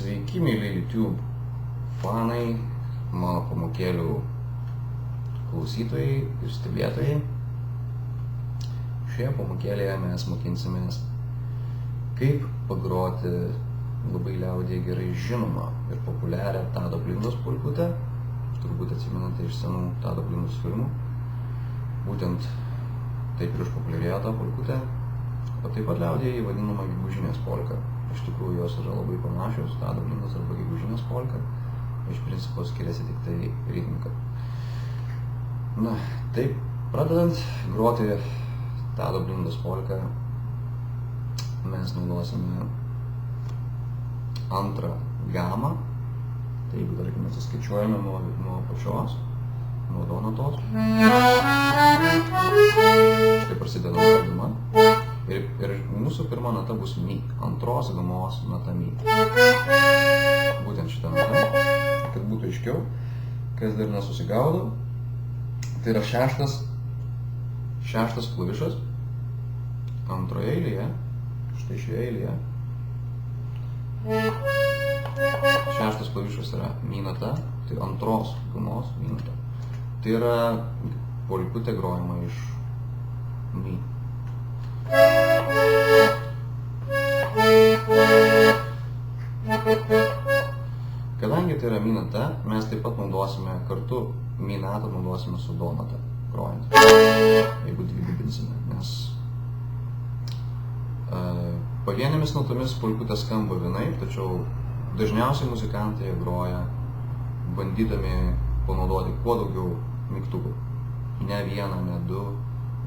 Sveiki, mėly YouTube fanai, mano pamokėlių klausytojai ir stebėtojai. Šioje pamokėlėje mes mokinsimės, kaip pagroti labai liaudyje gerai žinomą ir populiarią Tado Blindos polkutę. Turbūt atsimenate iš senų Tado Blindos filmų. Būtent taip ir išpopuliarėjo ta polkutė, o taip pat liaudyje jį vadinama gegužinės polka. Iš tikrųjų jos yra labai panašios, Tado Blindos arba gegužinės polka. Iš principo skiriasi tik tai ritmika. Na, taip, pradedant groti Tado Blindos polką, mes naudosime antrą gamą. Tai jeigu, tarkime, suskaičiuojame nuo pačios, nuo do natos. Štai prasideda antra gama. Ir mūsų pirma nata bus mi, antros gamos nata mi. Būtent šitą natą, kad būtų aiškiau, kas dar nesusigaudo. Tai yra šeštas klavišas antroje eilėje, štai šioje eilėje. Šeštas klavišas yra mi nata, tai antros gamos mi nata. Tai yra polkutė grojama iš mi. Kadangi tai yra mi nata, mes taip pat naudosime kartu mi natą naudosime su do nata grojant, jeigu dvigubinsime, nes pavienėmis natomis polkutė skamba vienaip, tačiau dažniausiai muzikantai groja bandydami panaudoti kuo daugiau mygtukų. Ne vieną, ne du,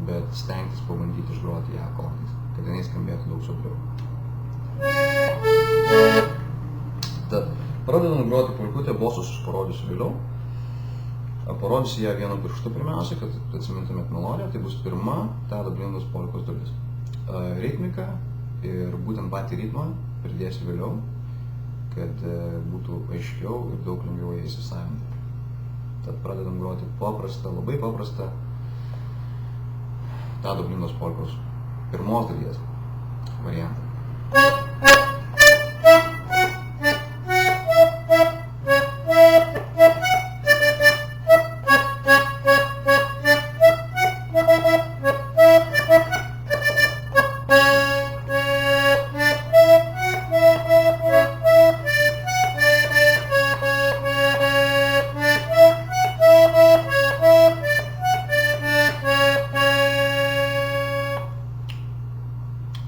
bet stengtis pabandyti išgroti ją akordais, kad jinai skambėtų daug sobriau. Tad, pradedant groti polkutę, bosus aš parodysiu vėliau. Parodysiu ją vienu pirštu pirmiausia, kad atsimintumėt melodiją. Tai bus pirma Tado Blindos polkos dalis. Ritmika ir būtent patį ritmą pridėsiu vėliau, kad būtų aiškiau ir daug lengviau ją įsisavinti. Tad pradedam groti paprastą, labai paprastą Tado Blindos polkos pirmos dalies variantą.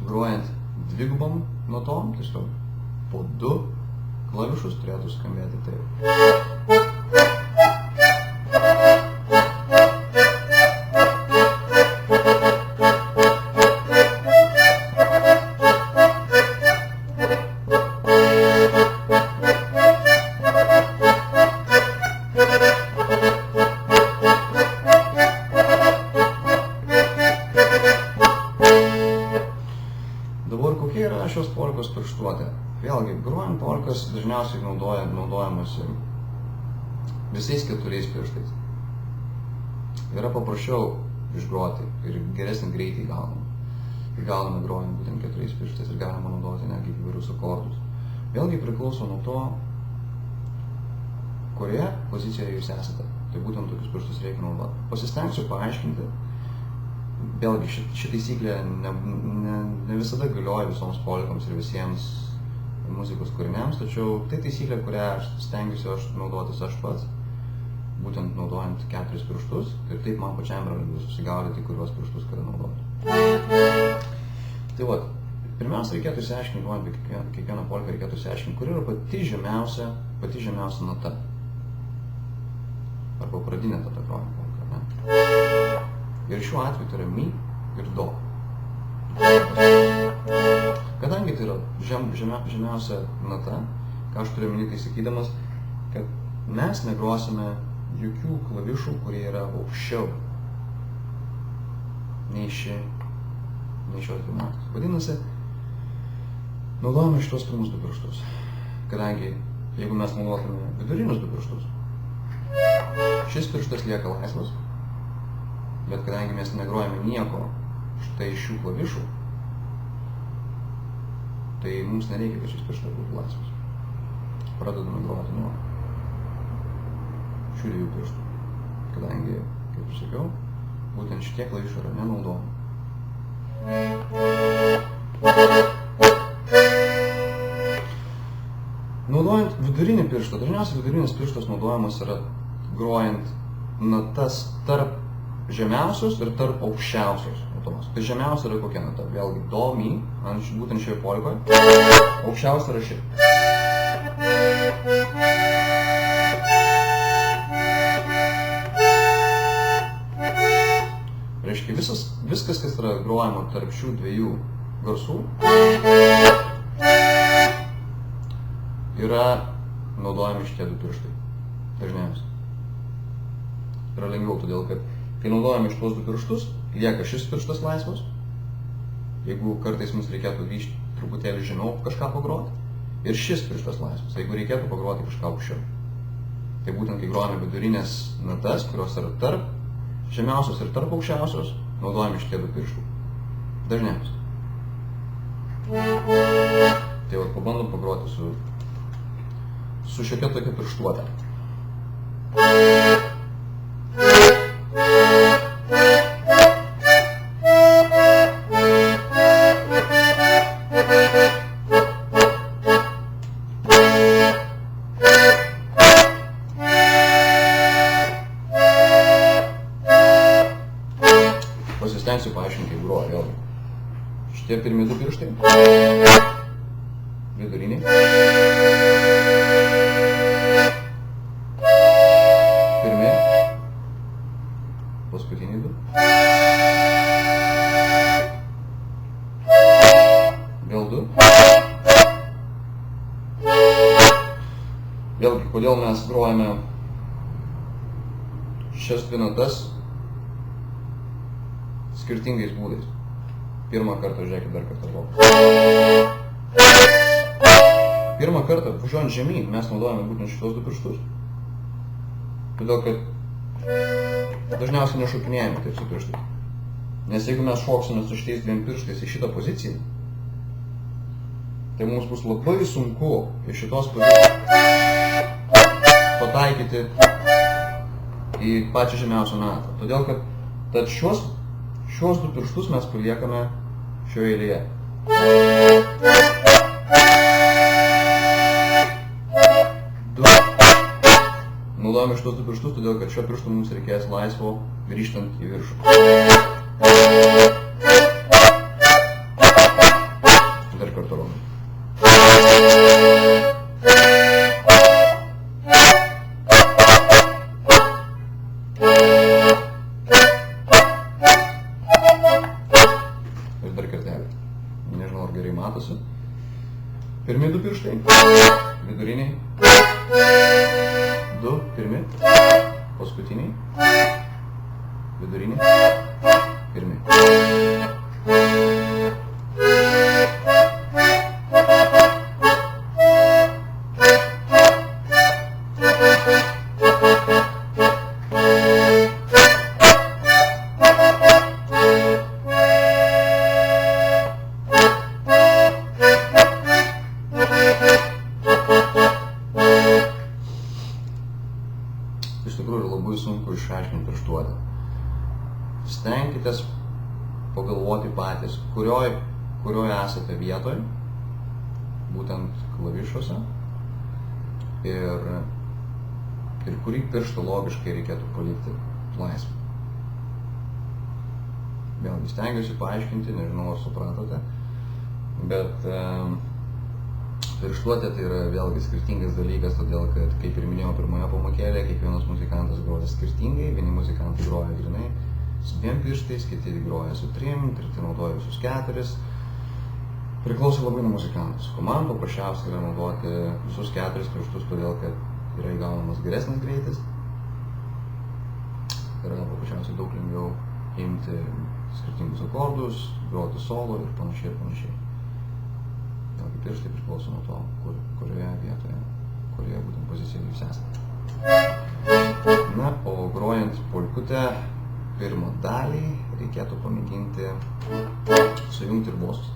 Grojant dvigubom notom, tiesiog po du klavišus turėtų skambėti taip. Dabar kokia yra šios polkos pirštuotė? Vėlgi, grojant polkas dažniausiai naudojamasi visais keturiais pirštais. Yra paprasčiau išgroti ir geresnį greitį įgauname grojant būtent keturiais pirštais ir galima naudoti netgi įvairius akordus. Vėlgi priklauso nuo to, kurioje pozicijoje jūs esate. Tai būtent tokius pirštus reikia naudoti. Pasistengsiu paaiškinti. Vėlgi, ši taisyklė ne visada galioja visoms polkoms ir visiems muzikos kūriniams, tačiau tai taisyklė, kurią stengiuosi naudotis aš pats, būtent naudojant keturis pirštus, ir taip man pačiam yra lengviau susigaudyti, kuriuos pirštus kada naudoti. Tai vat, pirmiausia reikėtų išsiaiškinti, grojant kiekvieną polką reikėtų išsiaiškinti, kur yra pati žemiausia nata. Arba pradinė nata grojant polką, ne? Ir šiuo atveju tai yra mi ir do. Kadangi tai yra žemiausia nata, ką aš turiu omeny tai sakydamas, kad mes negrosime jokių klavišų, kurie yra aukščiau nei šios dvi natos. Vadinasi, naudojame šitos pirmus du pirštus. Kadangi, jeigu mes naudotume vidurinius du pirštus, šis pirštas lieka laisvas. Bet kadangi mes negrojame nieko štai šių klavišų, tai mums nereikia, kad šis pirštas būtų laisvas. pradedame groti nuo šių 2 pirštų, kadangi, kaip ir sakiau, būtent šitie klavišai yra nenaudojami. Naudojant vidurinį pirštą, dažniausiai vidurinis pirštas naudojamas yra grojant natas tarp žemiausios ir tarp aukščiausios natos. Tai žemiausia yra kokia nata? Vėlgi do, mi, būtent šioje polikoje. Aukščiausia yra ši. Reiškia, viskas, kas yra grojama tarp šių 2 garsų, yra naudojami šitie 2 pirštai. Dažniausiai. Yra lengviau, todėl kad kai naudojame šitos 2 pirštus, lieka šis pirštas laisvas. Jeigu kartais mums reikėtų grįžti truputėlį žemiau kažką pagroti, ir šis pirštas laisvas, jeigu reikėtų pagroti kažką aukščiau. Tai būtent, kai grojame vidurinės natas, kurios yra tarp žemiausios ir tarp aukščiausios, naudojame šitie 2 pirštai. Dažniausiai. Tai va, pabandom pagroti su šiokia tokia pirštuotė. Pasistengsiu paaiškinti, kaip groja vėlgi. Šitie pirmi 2 pirštai, viduriniai, pirmi, paskutiniai 2, vėl 2. Vėlgi, kodėl mes grojame šias 2 natas skirtingais būdais. Pirmą kartą, žiūrėkit, dar kartą groti. Pirmą kartą, važiuojant žemyn, mes naudojame būtent šitos 2 pirštus. Todėl, kad dažniausiai nešokinėjame taip su pirštais. Nes jeigu mes šoksime su šitais 2 pirštais į šitą poziciją, tai mums bus labai sunku iš šitos pozicijos pataikyti į pačią žemiausią natą. Todėl, kad šios 2 pirštus mes paliekame šioje eilėje. Naudojame šitos 2 pirštus, todėl kad šio piršto mums reikės laisvo grįžtant į viršų. Dar kartą rodom. Ir dar kartelį. Nežinau, ar gerai matosi. Pirmi 2 pirštai, viduriniai. 2 pirmi, paskutiniai, viduriniai, pirmi. Iš tikrųjų labai sunku išaiškinti pirštuotę. Stenkitės pagalvoti patys, kurioje esate vietoje, būtent klavišuose, ir kurį pirštą logiškai reikėtų palikti laisvą. Vėlgi stengiuosi paaiškinti, nežinau, ar supratote, bet pirštuotė tai yra vėlgi skirtingas dalykas, todėl kad, kaip ir minėjau pirmoje pamokėlėje, kiekvienas muzikantas groja skirtingai, vieni muzikantai groja grynai su 2 pirštais, kiti groja su 3, treti naudoja visus 4. Priklauso labai nuo muzikantas. Man paprasčiausiai yra naudoti visus 4 pirštus, todėl kad yra įgaunamas geresnis greitis. Yra paprasčiausiai daug lengviau imti skirtingus akordus, groti solo ir panašiai ir panašiai. Pirštai priklauso nuo to, kurioje vietoje, kurioje būtent pozicijoje jūs esate. Na, o grojant polkutę pirmą dalį reikėtų pamėginti sujungti ir bosus.